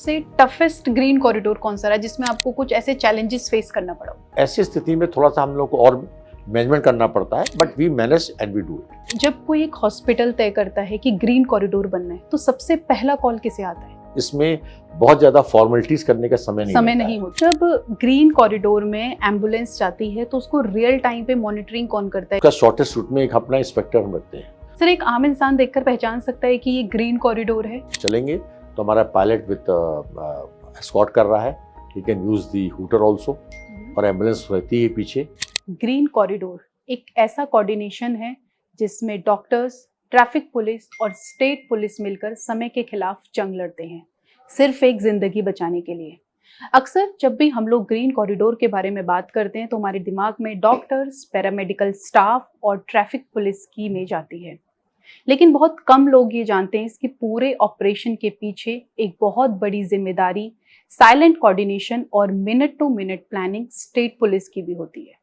सबसे toughest green corridor कौन सा रहा जिसमें आपको कुछ ऐसे चैलेंजेस फेस करना पड़ा? ऐसी स्थिति में थोड़ा सा हम लोग को और मैनेजमेंट करना पड़ता है, but we manage and we do it. जब कोई एक हॉस्पिटल तय करता है कि ग्रीन कॉरिडोर बनना है तो सबसे पहला कॉल किसे आता है? इसमें बहुत ज्यादा फॉर्मेलिटीज करने का समय नहीं होता। जब ग्रीन कॉरिडोर में एम्बुलेंस जाती है तो उसको रियल टाइम पे मॉनिटरिंग कौन करता है? उसका शॉर्टेस्ट रूट में एक अपना इंस्पेक्टर हम रखते हैं। सर, एक आम इंसान देखकर पहचान सकता है कि ये ग्रीन कॉरिडोर है? चलेंगे तो हमारा पायलट विद एस्कॉर्ट कर रहा है, he can use the hooter also, और एम्बुलेंस रहती है पीछे। ग्रीन कॉरिडोर एक ऐसा कोऑर्डिनेशन है जिसमें डॉक्टर्स, ट्रैफिक पुलिस और स्टेट पुलिस मिलकर समय के खिलाफ जंग लड़ते हैं, सिर्फ एक जिंदगी बचाने के लिए। अक्सर जब भी हम लोग ग्रीन कॉरिडोर के बारे में बात करते हैं तो हमारे दिमाग में डॉक्टर्स, पैरामेडिकल स्टाफ और ट्रैफिक पुलिस की इमेज आती है, लेकिन बहुत कम लोग ये जानते हैं इसके पूरे ऑपरेशन के पीछे एक बहुत बड़ी जिम्मेदारी, साइलेंट कोऑर्डिनेशन और minute to minute planning state police की भी होती है।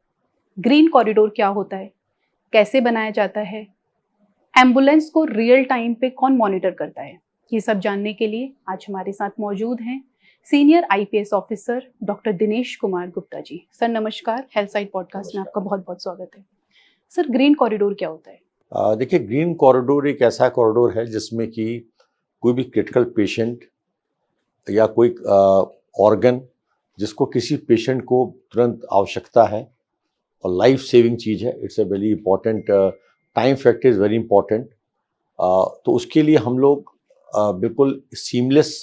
ग्रीन कॉरिडोर क्या होता है, कैसे बनाया जाता है, एम्बुलेंस को रियल टाइम पे कौन मॉनिटर करता है, ये सब जानने के लिए आज हमारे साथ मौजूद हैं senior IPS officer doctor Dinesh Kumar Gupta ji. Sir नमस्कार, हेल्थ साइट पॉडकास्ट में आपका बहुत बहुत स्वागत है। सर, ग्रीन कॉरिडोर क्या होता है? देखिए, ग्रीन कॉरिडोर एक ऐसा कॉरिडोर है जिसमें कि कोई भी क्रिटिकल पेशेंट या कोई ऑर्गन जिसको किसी पेशेंट को तुरंत आवश्यकता है और लाइफ सेविंग चीज़ है, it's a very important, time factor is very important. तो उसके लिए हम लोग बिल्कुल सीमलेस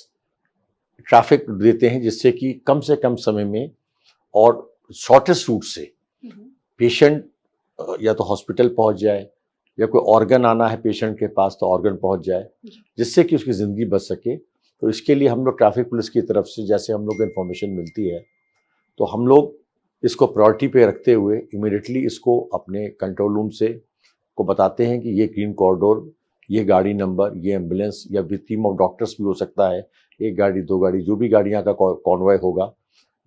ट्रैफिक देते हैं, जिससे कि कम से कम समय में और शॉर्टेस्ट रूट से पेशेंट या तो हॉस्पिटल पहुंच जाए, या कोई ऑर्गन आना है पेशेंट के पास तो ऑर्गन पहुंच जाए, जिससे कि उसकी ज़िंदगी बच सके। तो इसके लिए हम लोग ट्रैफिक पुलिस की तरफ से जैसे हम लोग को इन्फॉर्मेशन मिलती है तो हम लोग इसको प्रायोरिटी पे रखते हुए इमीडिएटली इसको अपने कंट्रोल रूम से को बताते हैं कि ये ग्रीन कॉरिडोर, ये गाड़ी नंबर, ये एम्बुलेंस या विद टीम ऑफ डॉक्टर्स भी हो सकता है, एक गाड़ी, दो गाड़ी, जो भी गाड़ियाँ का कॉन्वॉय होगा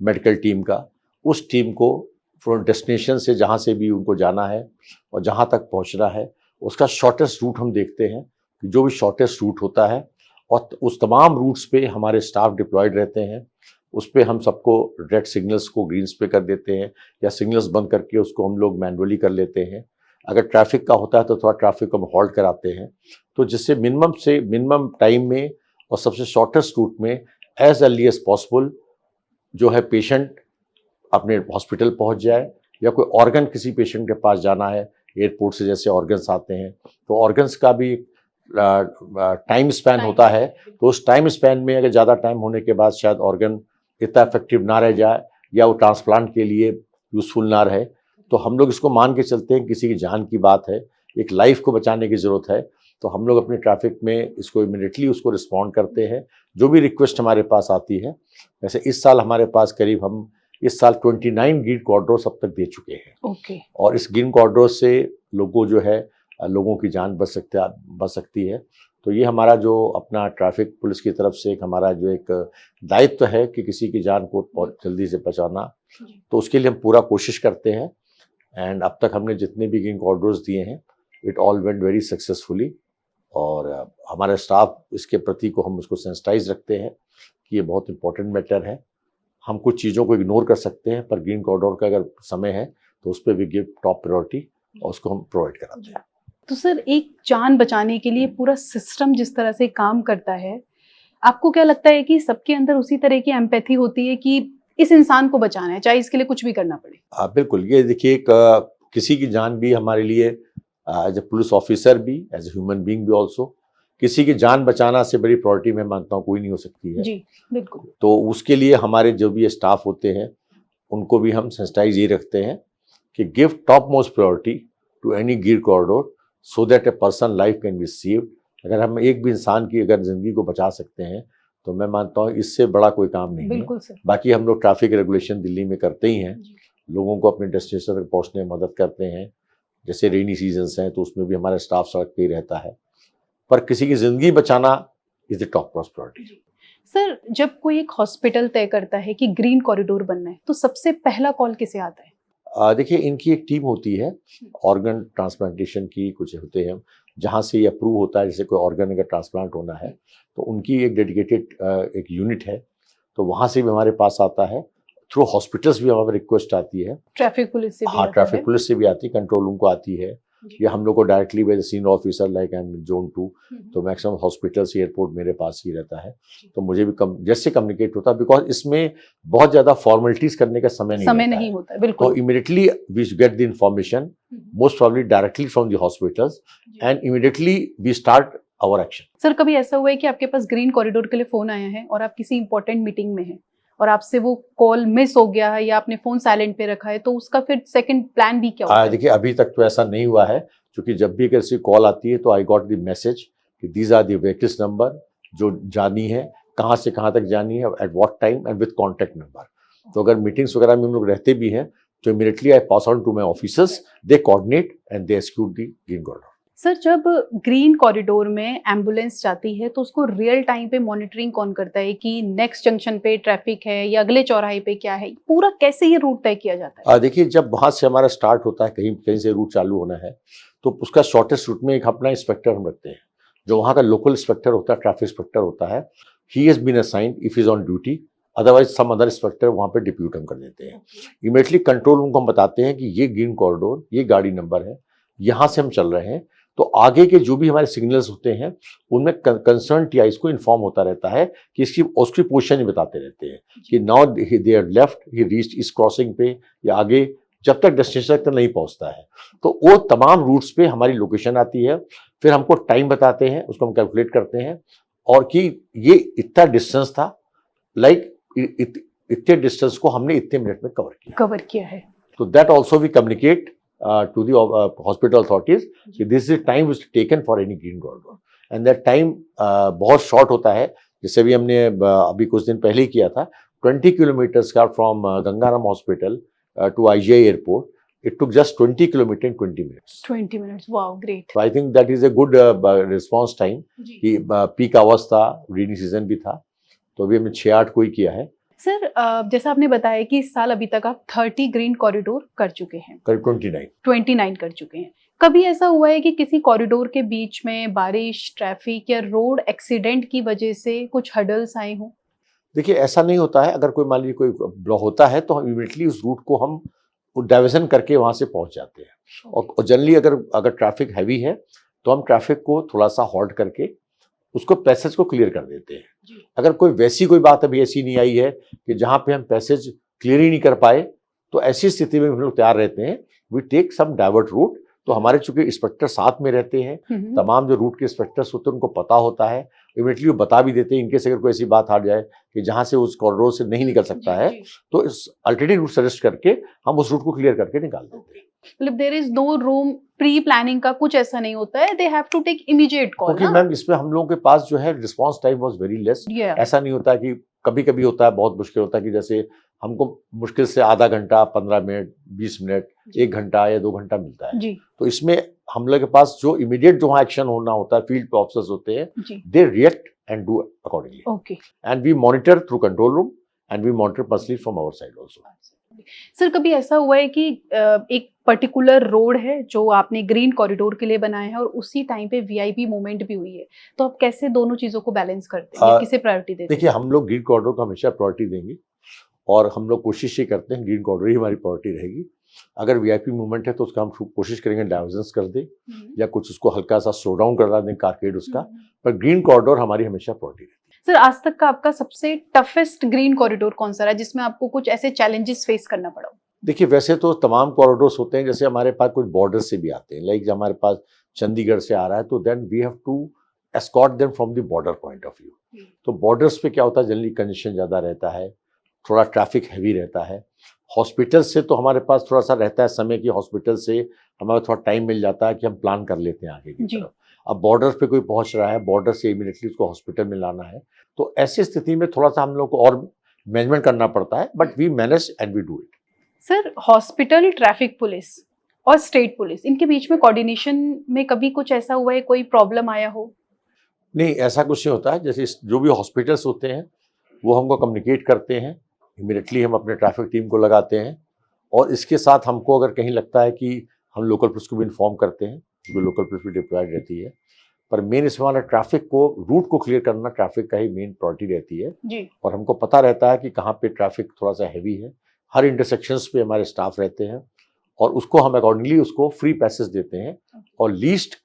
मेडिकल टीम का, उस टीम को फ्रॉम डेस्टिनेशन से जहाँ से भी उनको जाना है और जहाँ तक पहुँचना है उसका शॉर्टेस्ट रूट हम देखते हैं कि जो भी शॉर्टेस्ट रूट होता है, और उस तमाम रूट्स पे हमारे स्टाफ डिप्लॉयड रहते हैं। उस पर हम सबको रेड सिग्नल्स को ग्रीन्स पे कर देते हैं, या सिग्नल्स बंद करके उसको हम लोग मैनुअली कर लेते हैं। अगर ट्रैफिक का होता है तो थोड़ा ट्रैफिक को हम हॉल्ट कराते हैं, तो जिससे मिनिमम टाइम में और सबसे शॉर्टेस्ट रूट में एज अर्ली एज पॉसिबल जो है पेशेंट अपने हॉस्पिटल पहुंच जाए, या कोई ऑर्गन किसी पेशेंट के पास जाना है, एयरपोर्ट से जैसे ऑर्गन्स आते हैं तो ऑर्गन्स का भी टाइम स्पैन होता है, तो उस टाइम स्पैन में अगर ज़्यादा टाइम होने के बाद शायद ऑर्गन इतना इफेक्टिव ना रह जाए या वो ट्रांसप्लांट के लिए यूज़फुल ना रहे, तो हम लोग इसको मान के चलते हैं किसी की जान की बात है, एक लाइफ को बचाने की ज़रूरत है, तो हम लोग अपने ट्रैफिक में इसको इमीडिएटली उसको रिस्पॉन्ड करते हैं जो भी रिक्वेस्ट हमारे पास आती है। वैसे इस साल हमारे पास करीब हम इस साल 29 ग्रीन कॉरिडोर अब तक दे चुके हैं। और इस ग्रीन कॉरिडोर से लोगों की जान बच सकती है। तो ये हमारा जो अपना ट्रैफिक पुलिस की तरफ से हमारा जो एक दायित्व है कि किसी की जान को बहुत जल्दी से बचाना, तो उसके लिए हम पूरा कोशिश करते हैं। एंड अब तक हमने जितने भी ग्रीन कॉरिडोर्स दिए हैं, it all went very successfully, और हमारे स्टाफ इसके प्रति को हम उसको सेंसिटाइज रखते हैं कि ये बहुत इंपॉर्टेंट मैटर है। हम कुछ चीज़ों को इग्नोर कर सकते हैं, पर ग्रीन कॉरिडोर का अगर समय है तो उस पर भी गिव टॉप प्रायोरिटी और उसको हम प्रोवाइड कराते हैं। तो सर, एक जान बचाने के लिए पूरा सिस्टम जिस तरह से काम करता है, आपको क्या लगता है कि सबके अंदर उसी तरह की एम्पैथी होती है कि इस इंसान को बचाना है, चाहे इसके लिए कुछ भी करना पड़े? बिल्कुल, ये देखिए, किसी की जान भी हमारे लिए एज ए पुलिस ऑफिसर भी, एज ए ह्यूमन बीइंग भी ऑल्सो, किसी की जान बचाना से बड़ी प्रायोरिटी मैं मानता हूँ कोई नहीं हो सकती है। जी बिल्कुल। तो उसके लिए हमारे जो भी स्टाफ होते हैं उनको भी हम सेंसिटाइज ये रखते हैं कि give top most priority to any green corridor so that a person life can be saved. अगर हम एक भी इंसान की अगर जिंदगी को बचा सकते हैं तो मैं मानता हूँ इससे बड़ा कोई काम नहीं है। बाकी हम लोग ट्रैफिक रेगुलेशन दिल्ली में करते ही हैं, लोगों को अपने डेस्टिनेशन तक पहुँचने में मदद करते हैं। जैसे रेनी सीजन्स हैं तो उसमें भी हमारा स्टाफ सड़क पे ही रहता है, पर किसी की जिंदगी बचाना is the top most priority. Sir, जब कोई एक हॉस्पिटल तय करता है कि ग्रीन कॉरिडोर बनना है तो सबसे पहला कॉल किसे आता है? देखिए, इनकी एक टीम होती है ऑर्गन ट्रांसप्लांटेशन की, कुछ होते हैं जहाँ से ये अप्रूव होता है, जैसे कोई ऑर्गन अगर ट्रांसप्लांट होना है तो उनकी एक डेडिकेटेड एक यूनिट है, तो वहाँ से भी हमारे पास आता है। थ्रू हॉस्पिटल्स भी हमारे रिक्वेस्ट आती है, ट्रैफिक पुलिस से भी हाँ आता ट्रैफिक है। पुलिस से भी आती है, कंट्रोल रूम को आती है, जी। या हम लोग को directly by the senior officer like I am zone 2, हम्म। तो मैक्सिमम हॉस्पिटल से एयरपोर्ट मेरे पास ही रहता है, तो मुझे भी जैसे कम्युनिकेट होता है, बिकॉज इसमें बहुत ज़्यादा फॉर्मेलिटीज करने का समय नहीं रहता है। होता है, तो बिल्कुल। Immediately we get the information most probably directly from the hospitals and immediately we start our action. Sir, कभी ऐसा हुआ है कि आपके पास ग्रीन कॉरिडोर के लिए फोन आया है और आप किसी इंपॉर्टेंट मीटिंग में हैं और आपसे वो कॉल मिस हो गया है या आपने फोन साइलेंट पे रखा है, तो उसका फिर सेकंड प्लान भी क्या होता है? देखिए अभी तक तो ऐसा नहीं हुआ है, क्योंकि जब भी किसी कॉल आती है तो आई गॉट द मैसेज कि these are the vehicles number जो जानी है, कहाँ से कहाँ तक जानी है, at what time and with contact number. तो अगर मीटिंग्स वगैरह में हम लोग रहते भी हैं तो immediately I pass on to my officers, they coordinate and they execute the green corridor. Sir, जब ग्रीन कॉरिडोर में एम्बुलेंस जाती है तो उसको रियल टाइम पे मॉनिटरिंग कौन करता है कि नेक्स्ट जंक्शन पे ट्रैफिक है या अगले चौराहे पे क्या है? पूरा कैसे ये रूट तय किया जाता है? देखिए जब वहाँ से हमारा स्टार्ट होता है, कहीं कहीं से रूट चालू होना है, तो उसका शॉर्टेस्ट रूट में एक अपना इंस्पेक्टर हम रखते हैं, जो वहाँ का लोकल इंस्पेक्टर होता है, ट्रैफिक इंस्पेक्टर होता है। He has been assigned if is on duty, otherwise some other inspector वहाँ पे डिप्यूट हम कर देते हैं। इमीडिएटली कंट्रोल रूम को हम बताते हैं कि ये ग्रीन कॉरिडोर, ये गाड़ी नंबर है, यहाँ से हम चल रहे हैं, तो आगे के जो भी हमारे सिग्नल्स होते हैं उनमें कंसर्न टीआईस को इन्फॉर्म होता रहता है कि उसकी पोजीशन ही बताते रहते हैं कि now they are left, he reached इस क्रॉसिंग पे, या आगे जब तक डेस्टिनेशन तक नहीं पहुंचता है। तो वो तमाम रूट्स पे हमारी लोकेशन आती है, फिर हमको टाइम बताते हैं, उसको हम कैलकुलेट करते हैं, और कि ये इतना डिस्टेंस था, लाइक इतने डिस्टेंस को हमने इतने मिनट में कवर किया है। तो that also we communicate to the hospital authorities कि this is time was taken for any green corridor, and that time बहुत short होता है। जैसे भी हमने अभी कुछ दिन पहले ही किया था, 20 किलोमीटर्स का from Gangaram hospital to IGI airport, it took just 20 kilometers in 20 minutes. 20 minutes, wow, great. So I think that is a good response time कि पीक आवर्स था, रेनी सीजन भी था, तो अभी हमने 6-8 को ही किया है। सर, जैसा आपने बताया कि इस साल अभी तक आप 30 ग्रीन कॉरिडोर कर चुके हैं, करीब 29 कर चुके हैं। कभी ऐसा हुआ है कि किसी कॉरिडोर के बीच में बारिश, ट्रैफिक या रोड एक्सीडेंट की वजह से कुछ हर्डल्स आए हों? देखिए ऐसा नहीं होता है, अगर कोई मान लीजिए कोई ब्लॉक होता है तो हम इमीडिएटली उस रूट को हम डाइवर्जन करके वहाँ से पहुँच जाते हैं, और जनरली अगर ट्रैफिक हैवी है तो हम ट्रैफिक को थोड़ा सा हॉल्ट करके उसको पैसेज को क्लियर कर देते हैं। अगर कोई वैसी कोई बात अभी ऐसी नहीं आई है कि जहाँ पे हम पैसेज क्लियर ही नहीं कर पाए, तो ऐसी स्थिति में हम लोग तैयार रहते हैं, we take some divert route. तो हमारे चूंकि इंस्पेक्टर साथ में रहते हैं, तमाम जो रूट के इंस्पेक्टर्स होते हैं उनको पता होता है, इमीडिएटली वो बता भी देते हैं इनकेस अगर कोई ऐसी बात आ जाए कि जहाँ से उस कॉरिडोर से नहीं निकल सकता है, तो इस अल्टरनेटिव रूट सजेस्ट करके हम उस रूट को क्लियर करके निकाल देते हैं। मतलब there is no room pre planning का, कुछ ऐसा नहीं होता है, they have to take immediate call. Okay ma'am, इसमें हम लोगों के पास जो है response time was very less. ऐसा नहीं होता कि कभी कभी होता है, बहुत मुश्किल होता है कि जैसे हमको मुश्किल से आधा घंटा, 15 मिनट, 20 मिनट, 1 घंटा या 2 घंटा मिलता है। तो इसमें हम लोग के पास जो इमीडिएट जो एक्शन होना होता है, फील्ड पे ऑफिसर्स होते हैं, they react and do accordingly. Okay, and we monitor through control room and we monitor personally from our side also. Sir, कभी ऐसा हुआ है कि एक पर्टिकुलर रोड है जो आपने ग्रीन कॉरिडोर के लिए बनाया है और उसी टाइम पे वीआईपी मूवमेंट भी हुई है, तो आप कैसे दोनों चीजों को बैलेंस करते हैं, किसे प्रायोरिटी देते हैं? देखिए हम लोग ग्रीन कॉरिडोर को हमेशा प्रायोरिटी देंगे, और हम लोग कोशिश ये करते हैं ग्रीन कॉरिडोर ही हमारी प्रायोरिटी रहेगी। अगर वीआईपी मूवमेंट है तो उसका हम कोशिश करेंगे डाइवर्जेंस कर दें या कुछ उसको हल्का सा स्लो डाउन करा दें कारकेड उसका, पर ग्रीन कॉरिडोर हमारी हमेशा प्रायोरिटी रहती है। सर, आज तक का आपका सबसे टफेस्ट ग्रीन कॉरिडोर कौन सा रहा जिसमें आपको कुछ ऐसे चैलेंजेस फेस करना पड़ा? देखिए वैसे तो तमाम कॉरिडोर्स होते हैं, जैसे हमारे पास कुछ बॉर्डर से भी आते हैं, लाइक जब हमारे पास चंडीगढ़ से आ रहा है तो then we have to escort them from the border point of view. तो बॉर्डर्स पे क्या होता है, जनरली कंजेशन ज़्यादा रहता है, थोड़ा ट्रैफिक हैवी रहता है। हॉस्पिटल से तो हमारे पास थोड़ा सा रहता है समय कि हॉस्पिटल से हमारा थोड़ा टाइम मिल जाता है कि हम प्लान कर लेते हैं आगे की तरफ। अब बॉर्डर पे कोई पहुंच रहा है, बॉर्डर से इमीडिएटली उसको हॉस्पिटल में लाना है, तो ऐसी स्थिति में थोड़ा सा हम लोग को और मैनेजमेंट करना पड़ता है, but we manage and we do it. Sir, hospital, traffic police और स्टेट पुलिस, इनके बीच में कोऑर्डिनेशन में कभी कुछ ऐसा हुआ है, कोई प्रॉब्लम आया हो? नहीं, ऐसा कुछ नहीं होता है। जैसे जो भी हॉस्पिटल्स होते हैं वो हमको कम्युनिकेट करते हैं, इमीडिएटली हम अपने ट्रैफिक टीम को लगाते हैं, और इसके साथ हमको अगर कहीं लगता है कि हम लोकल पुलिस को भी इन्फॉर्म करते हैं जो लोकल पुलिस भी डिप्लॉयड रहती है, पर मेन इसमें हमारा ट्रैफिक को रूट को क्लियर करना ट्रैफिक का ही मेन प्रायोरिटी रहती है जी। और हमको पता रहता है कि कहाँ पे ट्रैफिक थोड़ा सा हैवी है। हर इंटरसेक्शंस पे हमारे स्टाफ रहते हैं और उसको हम अकॉर्डिंगली उसको फ्री पैसेज देते हैं और लीस्ट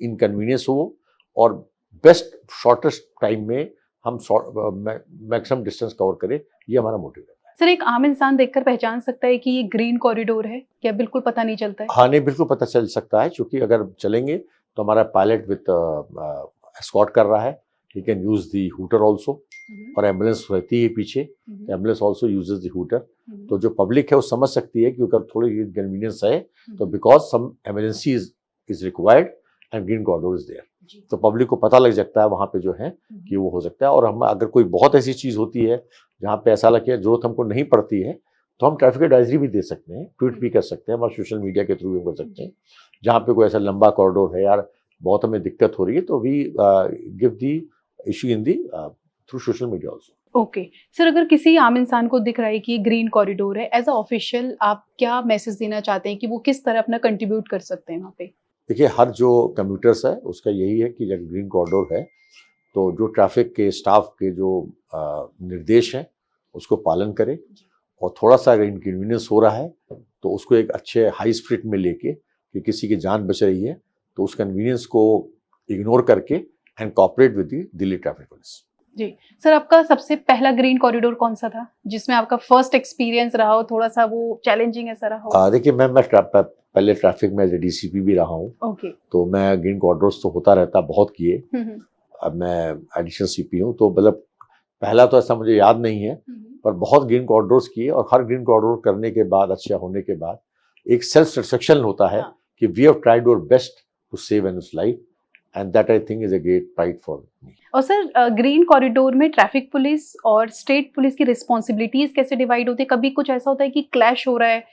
इनकन्वीनियंस हो और बेस्ट शॉर्टेस्ट टाइम में हम मैक्सिमम डिस्टेंस कवर करें, ये हमारा मोटिव है। सर, एक आम इंसान देखकर पहचान सकता है कि ये ग्रीन कॉरिडोर है, क्या बिल्कुल पता नहीं चलता है? हाँ, नहीं, बिल्कुल पता चल सकता है, क्योंकि अगर चलेंगे तो हमारा पायलट विद एस्कॉर्ट कर रहा है, he can use the hooter also, और एम्बुलेंस रहती है पीछे, ambulance also uses the hooter, तो जो पब्लिक है वो समझ सकती है कि अगर थोड़ी इनकन्वीनियंस है तो because some emergency is required and green corridor is there, तो पब्लिक को पता लग जाता है वहाँ पे जो है कि वो हो सकता है। और हम अगर कोई बहुत ऐसी चीज़ होती है जहाँ पे ऐसा लगे जरूरत हमको नहीं पड़ती है तो हम ट्रैफिक एडवाइजरी भी दे सकते हैं, ट्वीट भी कर सकते हैं, हमारे सोशल मीडिया के थ्रू भी कर सकते हैं। जहाँ पे कोई ऐसा लंबा कॉरिडोर है यार, बहुत हमें दिक्कत हो रही है, तो we give the issue in the through social media also. Okay sir, अगर किसी आम इंसान को दिख रहा है कि ये ग्रीन कॉरिडोर है, एज अ ऑफिशियल आप क्या मैसेज देना चाहते हैं कि वो किस तरह अपना कंट्रीब्यूट कर सकते हैं वहाँ पे? देखिए, हर जो कम्यूटर्स है उसका यही है कि जब ग्रीन कॉरिडोर है तो जो ट्रैफिक के स्टाफ के जो निर्देश हैं उसको पालन करें, और थोड़ा सा अगर इनकन्वीनियंस हो रहा है तो उसको एक अच्छे हाई स्पिरिट में लेके कि किसी की जान बच रही है तो उस कन्वीनियंस को इग्नोर करके and cooperate with the Delhi traffic police. जी सर, आपका सबसे पहला ग्रीन कॉरिडोर कौन सा था जिसमें आपका फर्स्ट एक्सपीरियंस रहा हो, थोड़ा सा वो चैलेंजिंग ऐसा रहा हो? देखिए, मैं पहले ट्रैफिक में डीसीपी भी रहा हूँ, ओके। तो मैं ग्रीन कॉरिडोर्स तो होता रहता, बहुत किए। अब मैं एडिशनल सीपी हूँ, तो मतलब पहला तो ऐसा मुझे याद नहीं है, पर बहुत ग्रीन कॉरिडोर्स किए, और हर ग्रीन कॉरिडोर करने के बाद, अच्छा होने के बाद एक सेल्फ सेटिस्फेक्शन होता है कि we have tried our best to save an life, and that I think is a great pride for me. और सर, ग्रीन कॉरिडोर में ट्रैफिक पुलिस और स्टेट पुलिस की रिस्पॉन्सिबिलिटीज कैसे डिवाइड होती है? कभी कुछ ऐसा होता है कि क्लैश हो रहा है,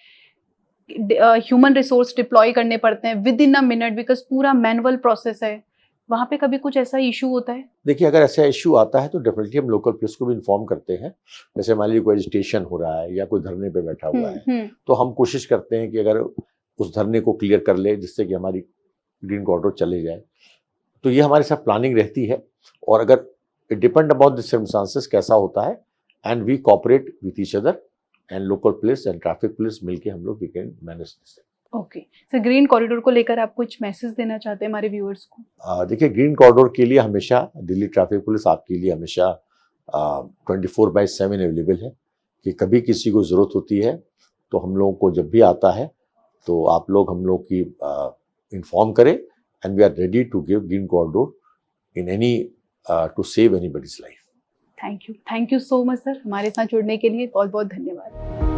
ह्यूमन रिसोर्स डिप्लॉय करने पड़ते हैं with in a minute because पूरा मैनुअल प्रोसेस है, वहाँ पे कभी कुछ ऐसा इशू होता है? देखिए, अगर ऐसा इशू आता है तो डेफिनेटली हम लोकल पुलिस को भी इन्फॉर्म करते हैं। जैसे मान लीजिए कोई एजिटेशन हो रहा है या कोई धरने पे बैठा हुआ है, तो हम कोशिश करते हैं कि अगर उस धरने को क्लियर कर ले जिससे कि हमारी ग्रीन कॉरिडोर चले जाए, तो ये हमारे साथ प्लानिंग रहती है। और अगर it depend about the circumstances कैसा होता है, and we cooperate with each other, and local police and traffic police मिलके हम लोग we can manage this. Okay sir, green corridor को लेकर आप कुछ मैसेज देना चाहते हैं हमारे व्यूअर्स को? देखिए, ग्रीन कॉरिडोर के लिए हमेशा दिल्ली ट्रैफिक पुलिस आपके लिए हमेशा 24/7 अवेलेबल है, कि कभी किसी को ज़रूरत होती है तो हम लोगों को जब भी आता है तो आप लोग हम लोग की इन्फॉर्म करें, and we are ready to give green corridor in any to save anybody's life. Thank you so much sir, हमारे साथ जुड़ने के लिए बहुत बहुत धन्यवाद।